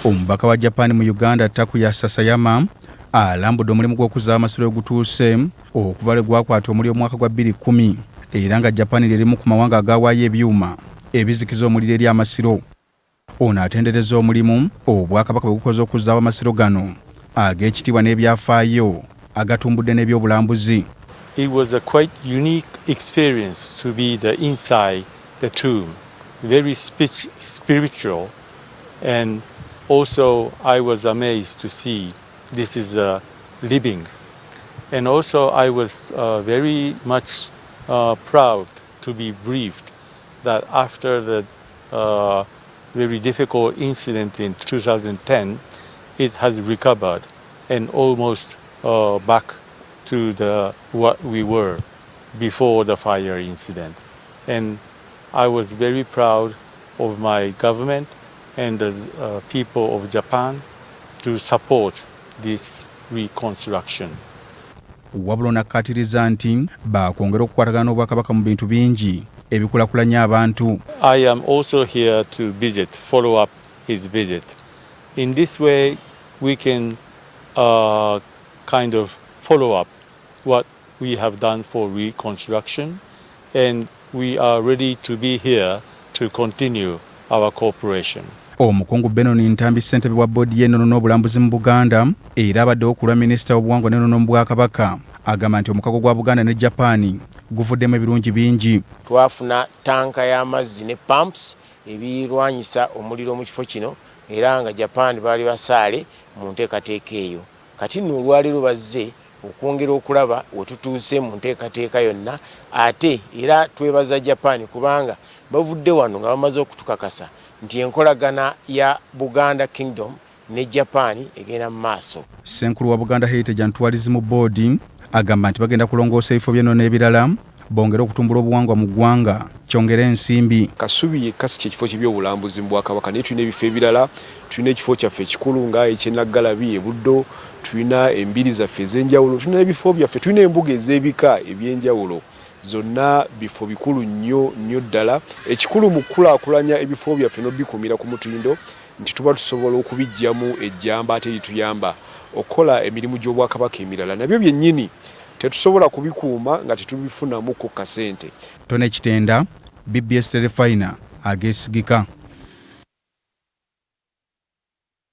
Omubaka wa Japan mu Uganda Takuya Sasayama alambudde omulimu gw'okuzza amasiro gutuuse okuva lwe gwakwata omuliro omwaka gwa 2010 era nga Japan lyerimu ku mawanga agawaayo ebyuma ebizikiza omuliro eri amasiro. Ono atendereza omulimu Obwakabaka bwe gukoze okuzzawo amasiro gano ag'ekitiibwa n'ebyafaayo agatumbudde n'ebyobulambuzi. It was a quite unique experience to be inside the tomb, very spiritual, and also I was amazed to see this is living. And also I was very much proud to be briefed that after the very difficult incident in 2010, it has recovered and almost back to what we were before the fire incident. And I was very proud of my government and the people of Japan to support this reconstruction. Wabula nakkaatiriza nti baakwongera okukwatagana n'Obwakabaka mu bintu bingi ebikulakulanya abantu. I am also here to follow up his visit. In this way, we can kind of follow up what we have done for reconstruction, and we are ready to be here to continue our cooperation. Omukungu Benon Ntambi ssentebe wa boodi y'ennono n'obulambuzi mu Buganda era abadde okulwa minisita w'obuwangwa n'ennono mu Bwakabaka agamba nti omukago gwa Buganda ne Japan guvuddemu ebirungi bingi. Twafuna tanka y'amazzi ne pumps ebirwanyisa omuliro mu kifo kino era nga Japan baali basaale mu nteekateeka eyo. Kati nno olwaleero bazze okwongera okulaba wetutuuse mu nteekateeka yonna ate era twebaza Japan kubanga bavudde wano nga bamaze okutukakasa nti enkolagana ya Buganda Kingdom ne Japan egenda mu maaso. Ssenkulu wa Buganda Heritage and Tourism Board agamba nti bagenda kulongoosa ebifo by'ennono ebirala bongera okutumbula obuwangwa mu ggwanga kyongera ensimbi. Kasubi yekka si ekifo ky'ebyobulambuzi mu Bwakabaka naye tulina ebifo ebirala, tulina ekifo kyaffe ekikulu nga eky'Enaggalabi e Buddo, tulina embiri zaffe ez'enjawulo, tulina ebifo byaffe, tulina embuga ez'ebika eby'enjawulo. Zonna bifo bikulu nnyo ddala. Ekikulu mu kukulaakulanya ebifo byaffe n'obikumira ku mutindo nti tuba tusobola okubijjamu ejjamba ate lituyamba okukola emirimu gy'Obwakabaka emirala. Nabyo byennyini tetusobola kubikuuma nga tetubifunamu ku kasente. Tone Kitenda, BBS Telefina, agesigika.